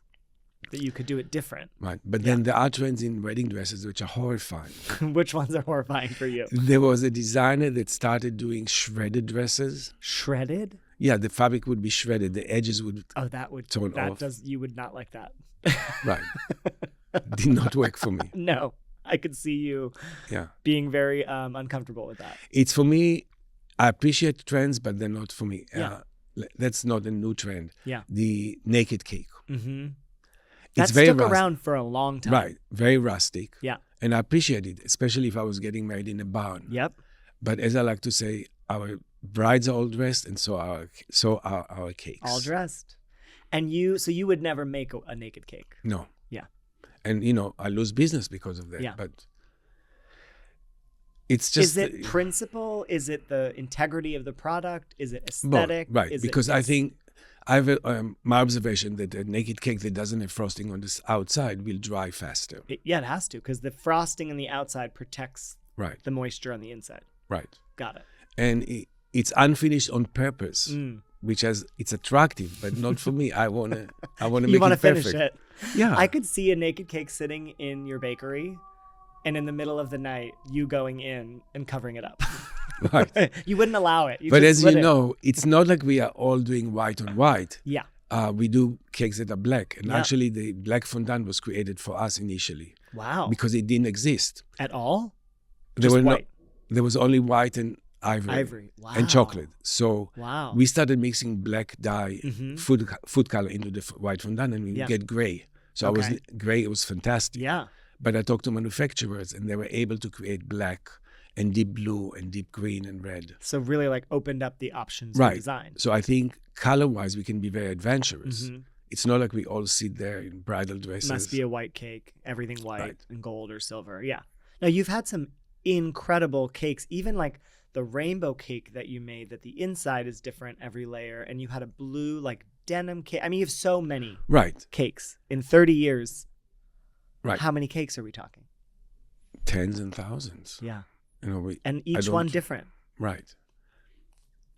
That you could do it different. Right. But then there are trends in wedding dresses which are horrifying. Which ones are horrifying for you? There was a designer that started doing shredded dresses. Shredded? Yeah, the fabric would be shredded. The edges would turn off. You would not like that. Right. Did not work for me. No. I could see you being very uncomfortable with that. It's for me, I appreciate trends, but they're not for me. Yeah. That's not a new trend. Yeah. The naked cake. Mm-hmm. It's that very stuck around for a long time. Right. Very rustic. Yeah. And I appreciate it, especially if I was getting married in a barn. Yep. But as I like to say, our brides are all dressed, and so are our cakes. All dressed. And so you would never make a naked cake? No. Yeah. And, I lose business because of that. Yeah. But it's just... Is it principle? Is it the integrity of the product? Is it aesthetic? Right. Because I think I've my observation that a naked cake that doesn't have frosting on the outside will dry faster. It has to, because the frosting on the outside protects the moisture on the inside. Right. Got it. And it's unfinished on purpose, which it's attractive, but not for me. I wanna make it perfect. Finish it. Yeah. I could see a naked cake sitting in your bakery, and in the middle of the night, you going in and covering it up. Right. You wouldn't allow it. But as you know, it's not like we are all doing white on white. Yeah. We do cakes that are black. And actually, the black fondant was created for us initially. Wow. Because it didn't exist. At all? There Just white? There was only white and ivory. Wow. And chocolate. So wow. we started mixing black dye, food color into the white fondant, and we get gray. So gray, it was fantastic. Yeah. But I talked to manufacturers, and they were able to create black and deep blue and deep green and red. So really opened up the options of design. So I think color-wise, we can be very adventurous. It's not like we all sit there in bridal dresses. Must be a white cake, everything white and gold or silver. Yeah. Now you've had some incredible cakes, even the rainbow cake that you made, that the inside is different every layer, and you had a blue denim cake. I mean, you have so many cakes in 30 years. Right. How many cakes are we talking? Tens and thousands. Yeah. And each one different. Right.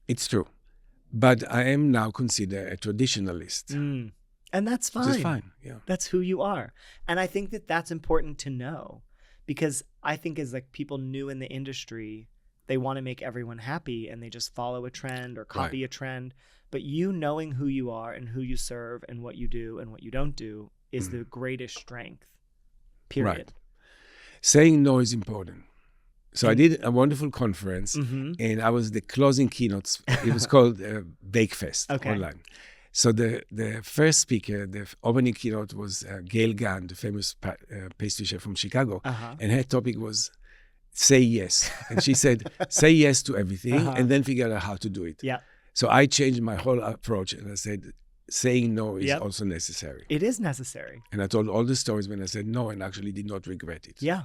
It's true. But I am now considered a traditionalist. And that's fine. Which is fine, yeah. That's who you are. And I think that that's important to know, because I think as people new in the industry, they want to make everyone happy and they just follow a trend or copy a trend. But you knowing who you are and who you serve and what you do and what you don't do is the greatest strength, period. Right. Saying no is important. So I did a wonderful conference, and I was the closing keynote. It was called Bake Fest online. So the first speaker, the opening keynote was Gail Gunn, the famous pastry chef from Chicago, and her topic was say yes. And she said, say yes to everything, and then figure out how to do it. Yeah. So I changed my whole approach, and I said, saying no is also necessary. It is necessary. And I told all the stories when I said no and actually did not regret it. Yeah.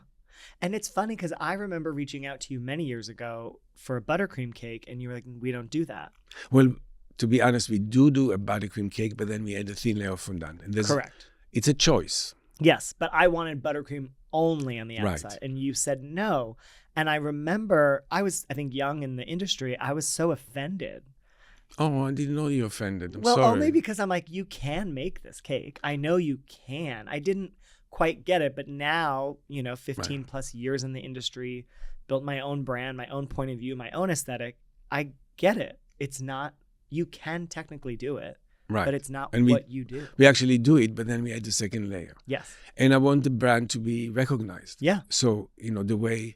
And it's funny because I remember reaching out to you many years ago for a buttercream cake, and you were like, we don't do that. Well, to be honest, we do a buttercream cake, but then we add a thin layer of fondant. And correct. It's a choice. Yes, but I wanted buttercream only on the outside, Right. and you said no. And I remember I think, young in the industry. I was so offended. Oh, I didn't know you offended. I'm well, sorry. Only because I'm like, you can make this cake. I know you can. I didn't quite get it, but now, 15 plus years in the industry, built my own brand, my own point of view, my own aesthetic. I get it. It's not, you can technically do it, but it's not what you do. We actually do it, but then we add the second layer. Yes. And I want the brand to be recognized. Yeah. So, the way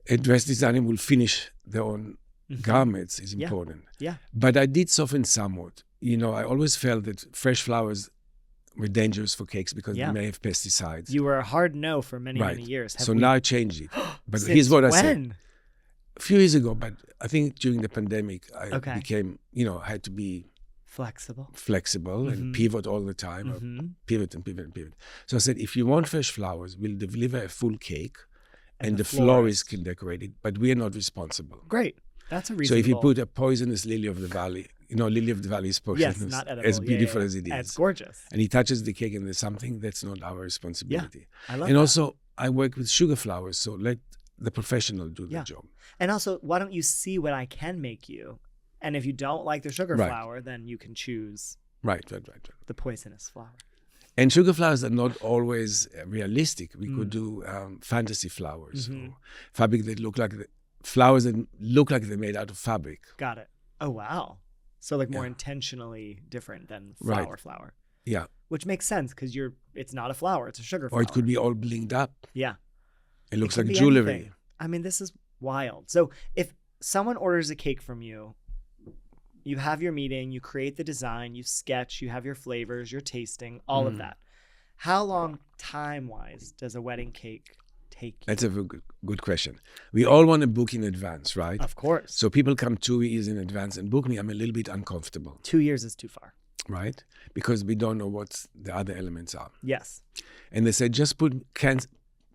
a dress designer will finish their own garments is important. Yeah. But I did soften somewhat. I always felt that fresh flowers were dangerous for cakes because they may have pesticides. You were a hard no for many, many years. So now I changed it. But here's what I said. A few years ago, but I think during the pandemic, I became, I had to be flexible and pivot all the time. Pivot. So I said, if you want fresh flowers, we'll deliver a full cake and the florist can decorate it, but we are not responsible. Great. That's a reasonable. So if you put a poisonous lily of the valley, Lily of the Valley is portion. Yes, not edible. As beautiful as it is. It's gorgeous. And he touches the cake and there's something that's not our responsibility. I love and that. Also, I work with sugar flowers, so let the professional do the job. And also, why don't you see what I can make you? And if you don't like the sugar flower, then you can choose right. the poisonous flower. And sugar flowers are not always realistic. We could do fantasy flowers, or fabric that flowers that look like they're made out of fabric. Got it. Oh, wow. So like more intentionally different than flower. Yeah. Which makes sense because it's not a flower, it's a sugar flower. Or it could be all blinged up. Yeah. It looks like jewelry. Anything. I mean, this is wild. So if someone orders a cake from you, you have your meeting, you create the design, you sketch, you have your flavors, your tasting, all of that. How long time-wise does a wedding cake take you? That's a good question. We all want to book in advance, right? Of course. So people come 2 years in advance and book me. I'm a little bit uncomfortable. 2 years is too far. Right? Because we don't know what the other elements are. Yes. And they said, just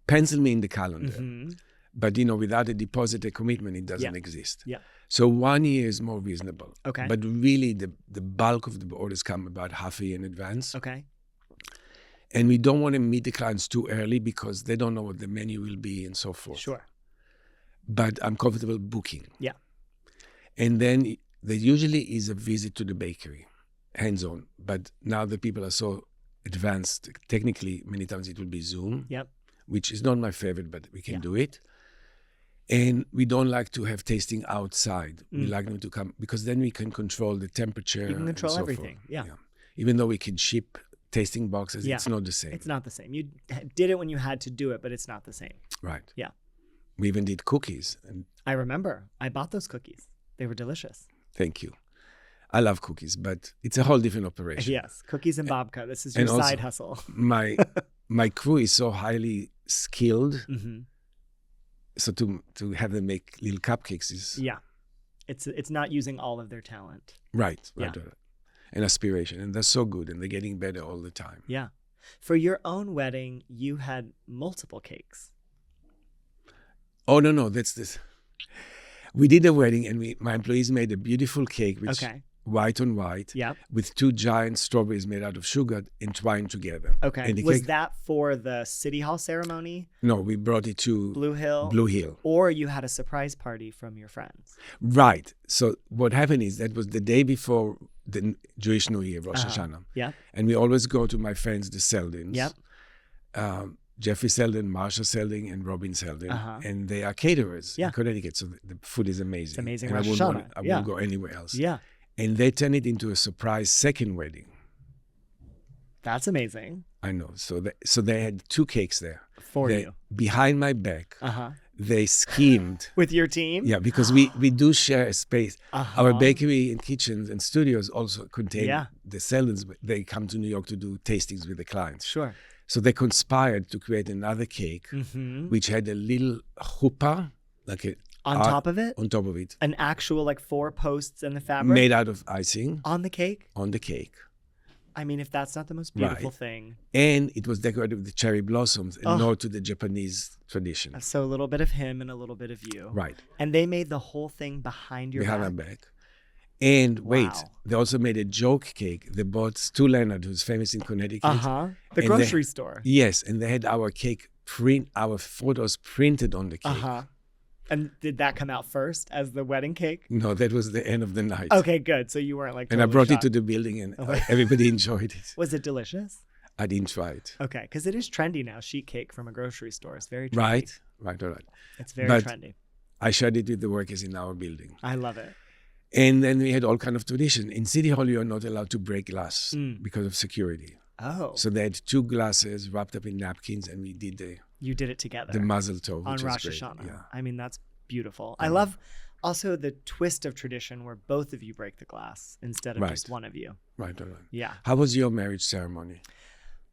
pencil me in the calendar. But, without a deposit, a commitment, it doesn't exist. Yeah. So 1 year is more reasonable. Okay. But really, the bulk of the orders come about half a year in advance. Okay. And we don't want to meet the clients too early because they don't know what the menu will be and so forth. Sure. But I'm comfortable booking. Yeah. And then there usually is a visit to the bakery, hands-on. But now the people are so advanced, technically, many times it will be Zoom. Yep. Which is not my favorite, but we can do it. And we don't like to have tasting outside. We like them to come because then we can control the temperature. You can control and so everything. forth. Yeah. Even though we can ship tasting boxes, it's not the same. It's not the same. You did it when you had to do it, but it's not the same. Right. Yeah. We even did cookies. And I remember. I bought those cookies. They were delicious. Thank you. I love cookies, but it's a whole different operation. Yes. Cookies and babka. This is your side hustle. My crew is so highly skilled. So to have them make little cupcakes is it's not using all of their talent. Right. And aspiration, and they're so good, and they're getting better all the time. Yeah. For your own wedding, you had multiple cakes. Oh no, that's this. We did a wedding, and my employees made a beautiful cake, which white on white, with 2 giant strawberries made out of sugar entwined together. Okay. And was that for the City Hall ceremony? No, we brought it to Blue Hill. Or you had a surprise party from your friends. Right. So what happened is that was the day before the Jewish New Year, Rosh Hashanah. Yeah. And we always go to my friends, the Seldins. Yep. Jeffrey Selden, Marsha Selden, and Robin Selden. And they are caterers in Connecticut. So the food is amazing. It's amazing. And Rosh Hashanah. I wouldn't go anywhere else. Yeah. And they turned it into a surprise second wedding. That's amazing. I know. So they had 2 cakes there. For you. Behind my back. They schemed. With your team? Yeah, because we do share a space. Our bakery and kitchens and studios also contain the Seldins. They come to New York to do tastings with the clients. Sure. So they conspired to create another cake, which had a little chuppah, like on top of it? On top of it. An actual 4 posts in the fabric? Made out of icing. On the cake? On the cake. I mean, if that's not the most beautiful thing. And it was decorated with cherry blossoms, and nod to the Japanese tradition. So a little bit of him and a little bit of you. Right. And they made the whole thing behind your back? Behind my back. And wait, they also made a joke cake. They bought Stu Leonard, who's famous in Connecticut. The grocery store. Yes, and they had our photos printed on the cake. And did that come out first as the wedding cake? No, that was the end of the night. Okay, good. So you weren't totally and I brought shocked. it to the building, and everybody enjoyed it. Was it delicious? I didn't try it. Okay, because it is trendy now. Sheet cake from a grocery store. It's very trendy. Right. It's very trendy. I shared it with the workers in our building. I love it. And then we had all kind of tradition. In City Hall, you are not allowed to break glass because of security. Oh. So they had 2 glasses wrapped up in napkins, and we did You did it together. The mazel tov. On Rosh Hashanah. Yeah. I mean, that's beautiful. I love also the twist of tradition where both of you break the glass instead of just one of you. Right. Yeah. How was your marriage ceremony?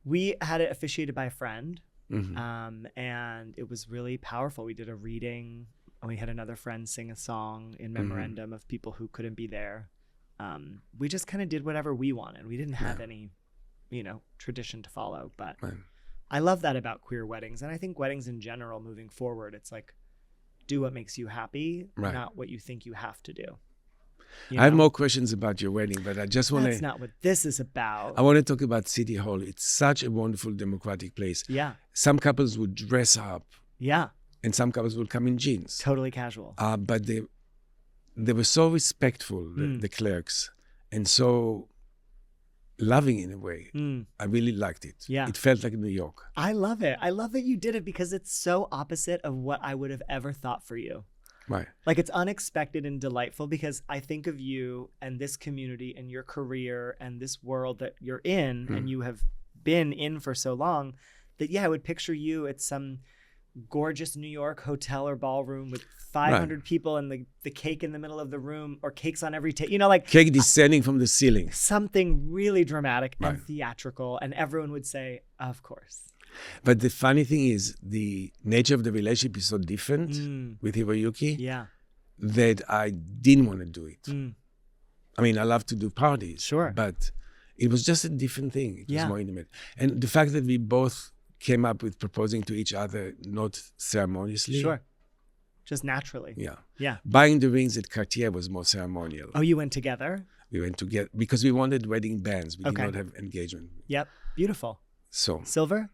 We had it officiated by a friend, and it was really powerful. We did a reading, and we had another friend sing a song in memorandum of people who couldn't be there. We just kind of did whatever we wanted. We didn't have any, tradition to follow, but I love that about queer weddings. And I think weddings in general, moving forward, it's like, do what makes you happy, not what you think you have to do. I have more questions about your wedding, but I just want to... That's not what this is about. I want to talk about City Hall. It's such a wonderful democratic place. Yeah. Some couples would dress up. Yeah. And some couples would come in jeans. Totally casual. But they were so respectful, the clerks, and so loving in a way. I really liked it. Yeah. It felt like New York. I love it. I love that you did it because it's so opposite of what I would have ever thought for you. Right. Like, it's unexpected and delightful because I think of you and this community and your career and this world that you're in and you have been in for so long that, I would picture you at some gorgeous New York hotel or ballroom with 500 people and the cake in the middle of the room, or cakes on every table, like cake descending from the ceiling. Something really dramatic and theatrical. And everyone would say, of course. But the funny thing is, the nature of the relationship is so different with Hiroyuki that I didn't want to do it. I mean, I love to do parties. Sure. But it was just a different thing. It was more intimate. And the fact that we both came up with proposing to each other, not ceremoniously. Sure. Just naturally. Yeah. Yeah. Buying the rings at Cartier was more ceremonial. Oh, you went together? We went together because we wanted wedding bands. We did not have engagement. Yep. Beautiful. So. Silver?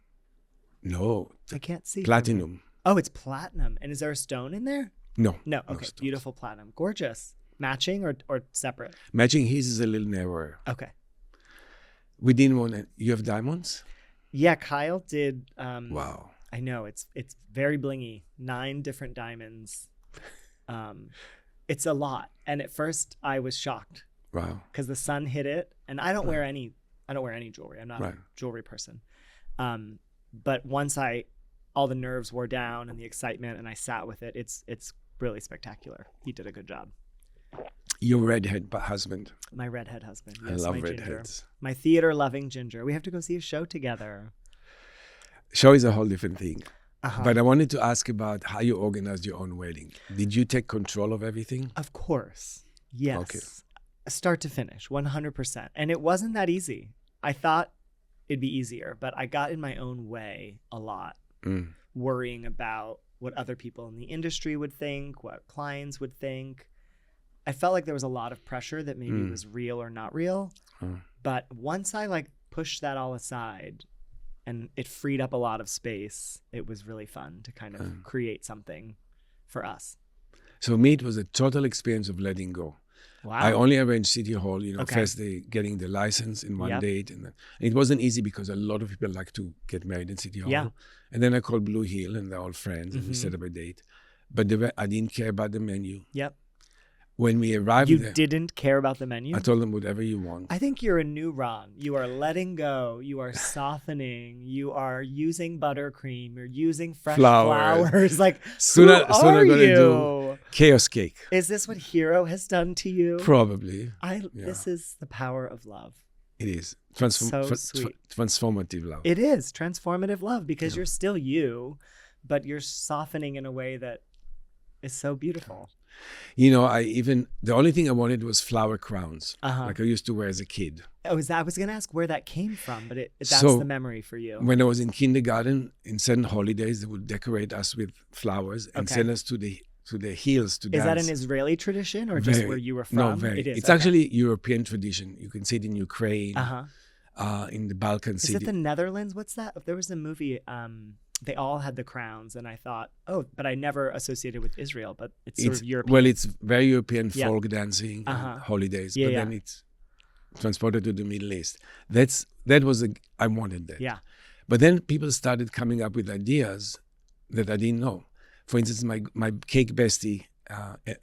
No. I can't see. Platinum. Oh, it's platinum. And is there a stone in there? No. No. Okay. No, beautiful platinum. Gorgeous. Matching or separate? Matching. His is a little narrower. Okay. We didn't want to. You have diamonds? Yeah, Kyle did. Wow. I know. It's very blingy. 9 different diamonds. It's a lot. And at first I was shocked. Wow. Because the sun hit it. And I don't wear any jewelry. I'm not a jewelry person. But once all the nerves wore down and the excitement and I sat with it, it's really spectacular. He did a good job. Your redhead husband. My redhead husband. Yes, I love my redheads. Ginger. My theater-loving Ginger. We have to go see a show together. Show is a whole different thing. But I wanted to ask about how you organized your own wedding. Did you take control of everything? Of course. Yes. Okay. Start to finish, 100%. And it wasn't that easy. I thought it'd be easier, but I got in my own way a lot, worrying about what other people in the industry would think, what clients would think. I felt like there was a lot of pressure that maybe was real or not real. But once I pushed that all aside and it freed up a lot of space, it was really fun to kind of create something for us. So me, it was a total experience of letting go. Wow. I only arranged City Hall, first day getting the license in one date. And it wasn't easy because a lot of people like to get married in City Hall. Yeah. And then I called Blue Hill and they're all friends and we set up a date. But I didn't care about the menu. Yep. When we arrived You there, didn't care about the menu? I told them whatever you want. I think you're a new Ron. You are letting go. You are softening. You are using buttercream. You're using fresh flowers. Like, soon I'm going to do chaos cake. Is this what Hero has done to you? Probably. This is the power of love. It is. So sweet. Transformative love. It is transformative love because you're still you, but you're softening in a way that is so beautiful. The only thing I wanted was flower crowns, like I used to wear as a kid. I was going to ask where that came from, but that's the memory for you. When I was in kindergarten, in certain holidays, they would decorate us with flowers and send us to the hills to dance. Is that an Israeli tradition or just where you were from? No, very. It's actually European tradition. You can see it in Ukraine, in the Balkan city. Is it the Netherlands? What's that? There was a movie... they all had the crowns, and I thought, but I never associated with Israel, but it's sort of European. Well, it's very European folk dancing and holidays, but then it's transported to the Middle East. I wanted that. Yeah. But then people started coming up with ideas that I didn't know. For instance, my cake bestie,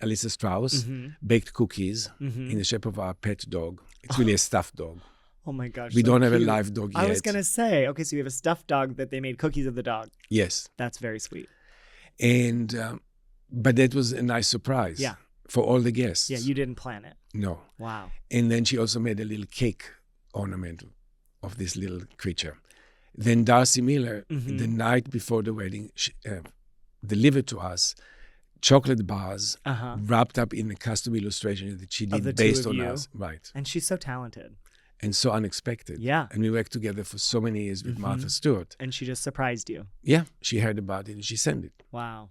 Alyssa Strauss, baked cookies in the shape of our pet dog. It's really a stuffed dog. Oh my gosh. We don't have cute. a live dog yet. I was going to say, okay, so you have a stuffed dog that they made cookies of the dog. Yes. That's very sweet. And, but that was a nice surprise for all the guests. Yeah, you didn't plan it. No. Wow. And then she also made a little cake ornament of this little creature. Then Darcy Miller, the night before the wedding, delivered to us chocolate bars wrapped up in a custom illustration that she did based on us. Right. And she's so talented. And so unexpected. Yeah. And we worked together for so many years with Martha Stewart. And she just surprised you. Yeah. She heard about it and she sent it. Wow.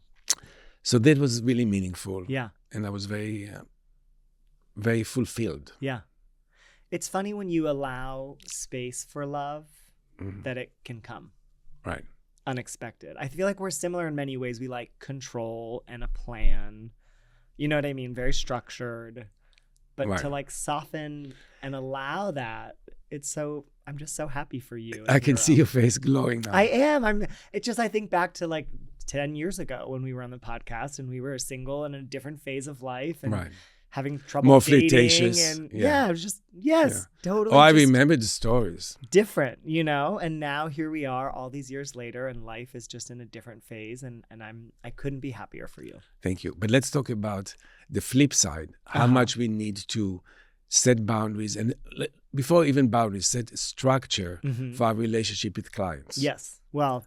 So that was really meaningful. Yeah. And I was very very fulfilled. Yeah. It's funny when you allow space for love that it can come. Right. Unexpected. I feel like we're similar in many ways. We like control and a plan. You know what I mean? Very structured. But to like soften and allow that, I'm just so happy for you. I can see your face glowing now. I am. I think back to like 10 years ago when we were on the podcast and we were single in a different phase of life and having trouble more dating flirtatious. And it was just, totally. Oh, I remember the stories. Different, and now here we are all these years later and life is just in a different phase and I couldn't be happier for you. Thank you. But let's talk about the flip side, how much we need to set boundaries and before even boundaries, set structure for our relationship with clients. Yes. Well,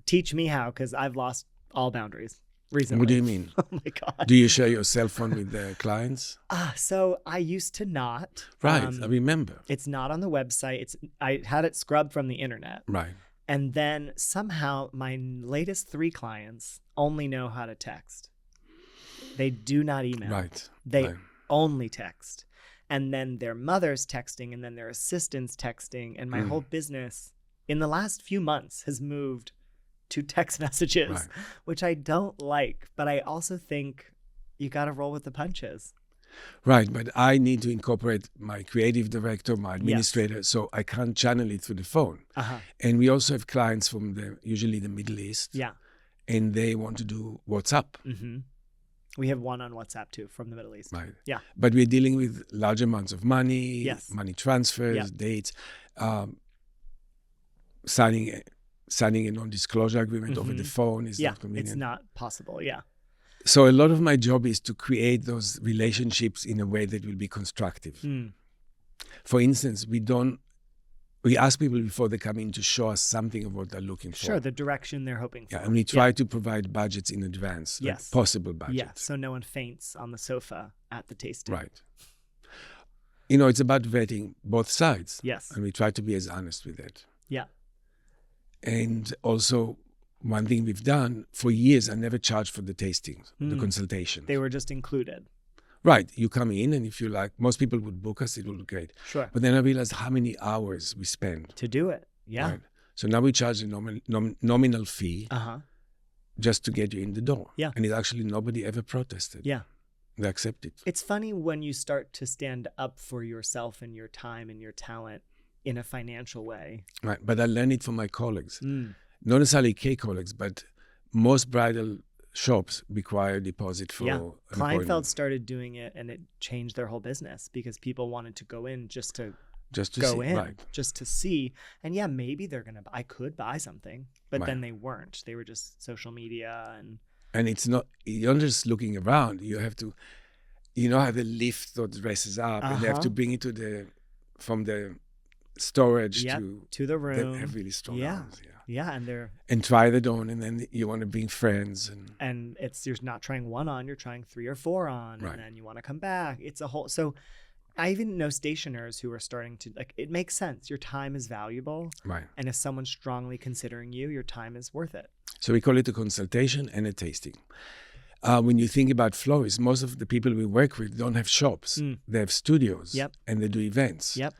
teach me how, because I've lost all boundaries recently. What do you mean? Oh my God. Do you share your cell phone with the clients? So I used to not. Right. I remember. It's not on the website. I had it scrubbed from the internet. Right. And then somehow my latest 3 clients only know how to text. They do not email. Right. They only text. And then their mother's texting and then their assistant's texting. And my whole business in the last few months has moved to text messages, which I don't like. But I also think you got to roll with the punches. Right. But I need to incorporate my creative director, my administrator, so I can't channel it through the phone. And we also have clients from usually the Middle East. Yeah. And they want to do WhatsApp. We have one on WhatsApp too from the Middle East. Right. Yeah. But we're dealing with large amounts of money, money transfers, Yep. dates, signing a non-disclosure agreement over the phone is not convenient. It's not possible. Yeah. So a lot of my job is to create those relationships in a way that will be constructive. For instance, we ask people before they come in to show us something of what they're looking for. Sure, the direction they're hoping for. Yeah, and we try to provide budgets in advance, like possible budgets. Yeah, so no one faints on the sofa at the tasting. Right. It's about vetting both sides. Yes. And we try to be as honest with it. Yeah. And also, one thing we've done, for years, I never charged for the tastings, the consultations. They were just included. Right. You come in and if you like, most people would book us, it would look great. Sure. But then I realized how many hours we spend. To do it. Yeah. Right. So now we charge a nominal fee just to get you in the door. Yeah. And actually nobody ever protested. Yeah. They accept it. It's funny when you start to stand up for yourself and your time and your talent in a financial way. Right. But I learned it from my colleagues. Not necessarily K colleagues, but most bridal shops require a deposit for an Kleinfeld appointment. started doing it and it changed their whole business because people wanted to go in just to go in, right. just to see. And maybe I could buy something, but then they weren't. They were just social media and it's not, you're just looking around. You have to, have the lift those dresses up and they have to bring it from the storage to the room. They have really strong arms. Yeah, and try it on, and then you want to bring friends, and you're not trying one on, you're trying 3 or 4 on, and then you want to come back. It's a whole. So, I even know stationers who are starting to it makes sense. Your time is valuable, right? And if someone's strongly considering you, your time is worth it. So we call it a consultation and a tasting. When you think about florists, most of the people we work with don't have shops; they have studios, and they do events. Yep.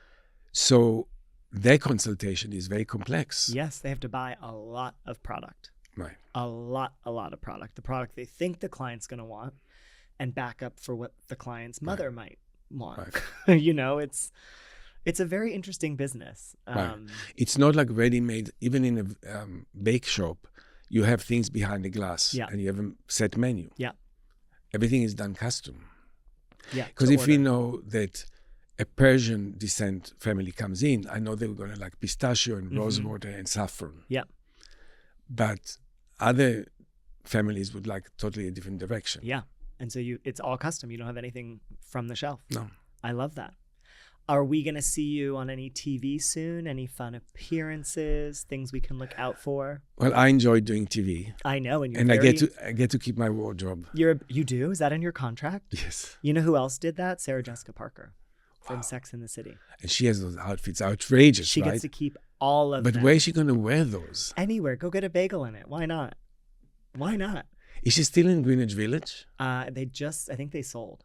So their consultation is very complex. Yes, they have to buy a lot of product. Right. A lot of product. The product they think the client's going to want and back up for what the client's mother might want. Right. It's a very interesting business. Right. It's not like ready-made. Even in a bake shop, you have things behind the glass and you have a set menu. Yeah. Everything is done custom. Yeah. Because if we know that a Persian descent family comes in, I know they were going to like pistachio and rosewater and saffron. Yeah. But other families would like totally a different direction. Yeah. And so it's all custom. You don't have anything from the shelf. No. I love that. Are we going to see you on any TV soon? Any fun appearances? Things we can look out for? Well, I enjoy doing TV. I know, and I get to keep my wardrobe. You do? Is that in your contract? Yes. You know who else did that? Sarah Jessica Parker from Sex and the City. And she has those outfits, outrageous. She gets to keep all of them. But where is she going to wear those? Anywhere. Go get a bagel in it. Why not? Why not? Is she still in Greenwich Village? I think they sold.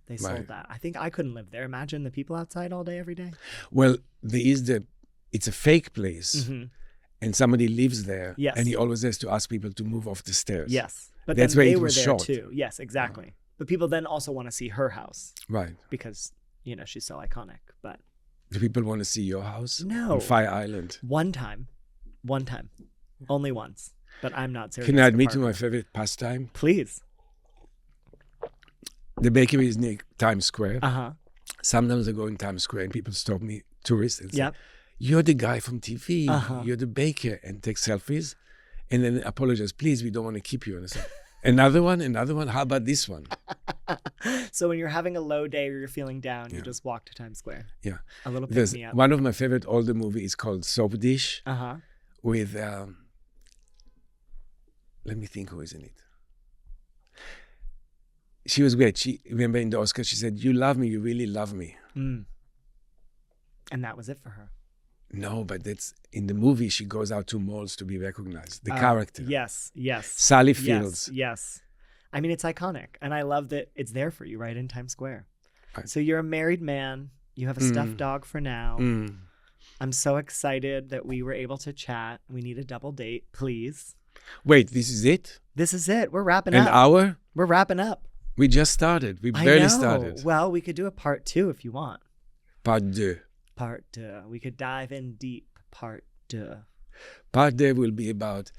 They sold that. I think I couldn't live there. Imagine the people outside all day, every day. Well, it's a fake place, and somebody lives there, and he always has to ask people to move off the stairs. Yes, but that's then where they it were was there shot too. Yes, exactly. But people then also want to see her house, right? Because she's so iconic. But do people want to see your house? No, on Fire Island. One time, only once. But I'm not serious. Can I admit to my favorite pastime? Please. The bakery is near Times Square. Sometimes I go in Times Square and people stop me, tourists, and say, "You're the guy from TV. You're the baker," and take selfies, and then apologize. Please, we don't want to keep you. And I say, another one. How about this one? So when you're having a low day or you're feeling down, you just walk to Times Square. Yeah, a little pick me up. One of my favorite older movies is called Soap Dish. With let me think who is in it. She was great. She remember in the Oscars, she said, "You love me, you really love me." And that was it for her. No, but that's in the movie. She goes out to malls to be recognized. The character. Yes. Sally Fields. Yes. I mean, it's iconic, and I love that it's there for you, right in Times Square. Right. So you're a married man. You have a stuffed dog for now. I'm so excited that we were able to chat. We need a double date, please. Wait, this is it? This is it. We're wrapping up. An hour? We're wrapping up. We just started. We barely started. Well, we could do a part 2 if you want. Part 2. Part 2. We could dive in deep. Part 2. Part 2 will be about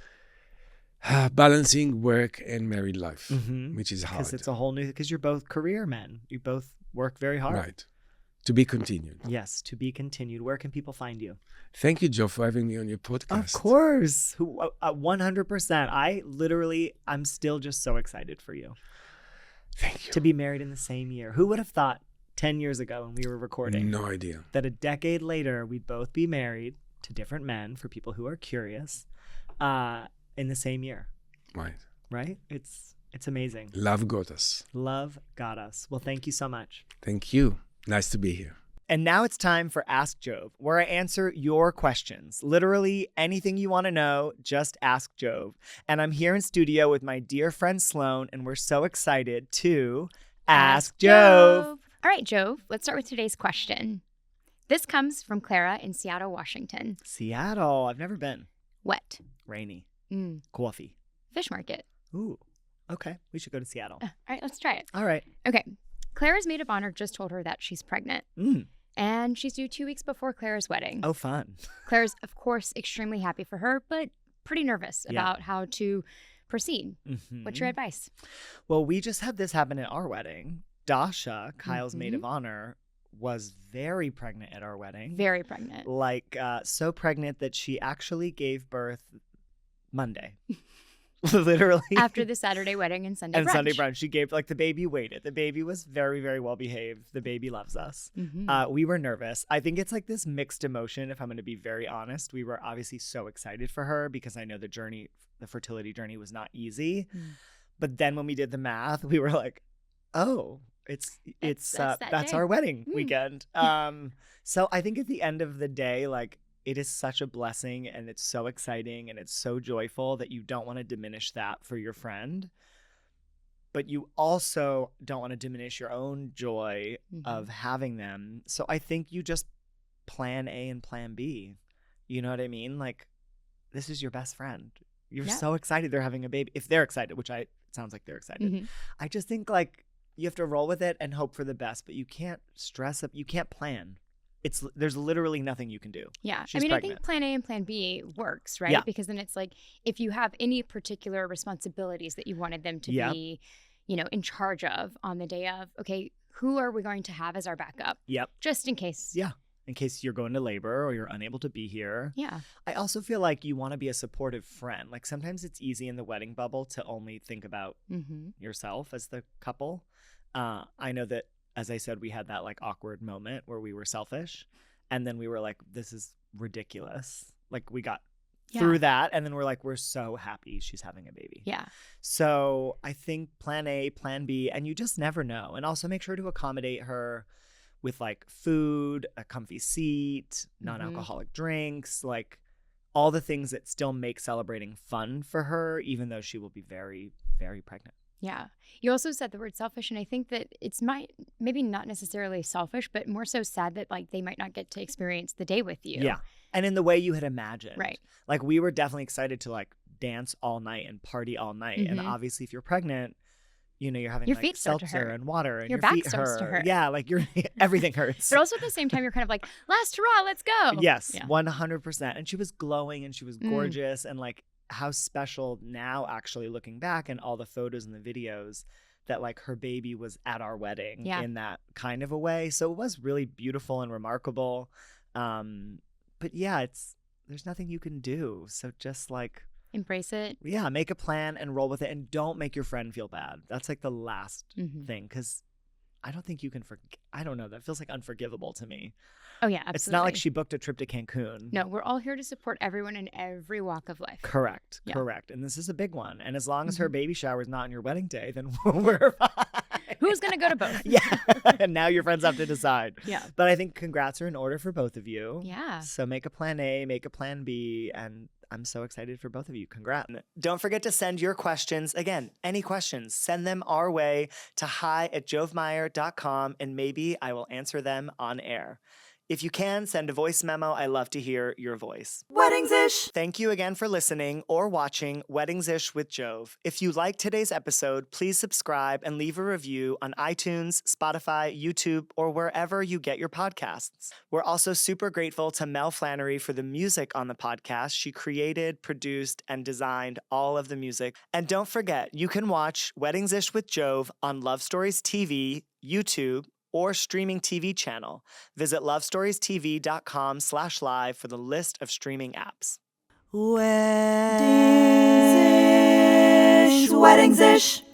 balancing work and married life, which is hard. Because it's a whole new, because you're both career men. You both work very hard. Right. To be continued. Yes, to be continued. Where can people find you? Thank you, Joe, for having me on your podcast. Of course. 100%. I'm still just so excited for you. Thank you. To be married in the same year. Who would have thought 10 years ago when we were recording? No idea. That a decade later, we'd both be married to different men, for people who are curious, in the same year. Right. Right? It's amazing. Love got us. Love got us. Well, thank you so much. Thank you. Nice to be here. And now it's time for Ask Jove, where I answer your questions. Literally anything you want to know, just ask Jove. And I'm here in studio with my dear friend Sloan, and we're so excited to Ask Jove. All right, Jove, let's start with today's question. This comes from Clara in Seattle, Washington. Seattle. I've never been. Wet. Rainy. Coffee. Fish market. Ooh. Okay. We should go to Seattle. All right, let's try it. All right. Okay. Clara's maid of honor just told her that she's pregnant. And she's due 2 weeks before Clara's wedding. Oh, fun. Clara's, of course, extremely happy for her, but pretty nervous about how to proceed. What's your advice? Well, we just had this happen at our wedding. Dasha, Kyle's maid of honor, was very pregnant at our wedding. Very pregnant. Like, so pregnant that she actually gave birth Monday. Literally. After the Saturday wedding and Sunday brunch. Sunday brunch. She gave, the baby waited. The baby was very, very well behaved. The baby loves us. We were nervous. I think it's like this mixed emotion, if I'm going to be very honest. We were obviously so excited for her because I know the fertility journey was not easy. But then when we did the math, we were like, oh, that's our wedding weekend. So I think at the end of the day, it is such a blessing, and it's so exciting, and it's so joyful that you don't want to diminish that for your friend. But you also don't want to diminish your own joy of having them. So I think you just plan A and plan B. You know what I mean? This is your best friend. You're so excited they're having a baby. If they're excited, which it sounds like they're excited. I just think you have to roll with it and hope for the best, but you can't stress up. You can't plan. There's literally nothing you can do. Yeah. She's pregnant. I think plan A and plan B works, right? Yeah. Because then it's if you have any particular responsibilities that you wanted them to be, in charge of on the day of, okay, who are we going to have as our backup? Yep. Just in case. Yeah. In case you're going to labor or you're unable to be here. Yeah. I also feel like you want to be a supportive friend. Sometimes it's easy in the wedding bubble to only think about yourself as the couple. I know that, as I said, we had that awkward moment where we were selfish, and then we were like, this is ridiculous. We got through that, and then we're so happy she's having a baby. Yeah. So I think plan A, plan B, and you just never know. And also make sure to accommodate her with food, a comfy seat, non-alcoholic drinks, all the things that still make celebrating fun for her, even though she will be very, very pregnant. Yeah. You also said the word selfish, and I think that it's maybe not necessarily selfish, but more so sad that like they might not get to experience the day with you. Yeah. And in the way you had imagined. Right. Like we were definitely excited to like dance all night and party all night. Mm-hmm. And obviously if you're pregnant, you know, you're having your like feet start to seltzer hurt. and water and Your your back feet starts to hurt. Yeah, like everything hurts. But also at the same time, you're kind of like, last hurrah, let's go. Yes, Yeah. 100%. And she was glowing and she was gorgeous. And like how special now actually looking back and all the photos and the videos that like her baby was at our wedding in that kind of a way. So it was really beautiful and remarkable. But yeah, there's nothing you can do. So just like embrace it. Yeah, make a plan and roll with it, and don't make your friend feel bad. That's like the last thing, because I don't think you can I don't know. That feels like unforgivable to me. Oh yeah, absolutely. It's not like she booked a trip to Cancun. No, we're all here to support everyone in every walk of life. Correct. Yeah. Correct. And this is a big one. And as long as her baby shower is not on your wedding day, then we're fine. Who's going to go to both? Yeah. And now your friends have to decide. Yeah. But I think congrats are in order for both of you. Yeah. So make a plan A, make a plan B, and I'm so excited for both of you. Congrats. Don't forget to send your questions. Again, any questions, send them our way to hi@jovemeyer.com, and maybe I will answer them on air. If you can, send a voice memo. I love to hear your voice. Weddings-ish. Thank you again for listening or watching Weddings-ish with Jove. If you liked today's episode, please subscribe and leave a review on iTunes, Spotify, YouTube, or wherever you get your podcasts. We're also super grateful to Mel Flannery for the music on the podcast. She created, produced, and designed all of the music. And don't forget, you can watch Weddings-ish with Jove on Love Stories TV, YouTube, or streaming TV channel. Visit lovestoriestv.com/live for the list of streaming apps. Weddings-ish. Weddings-ish.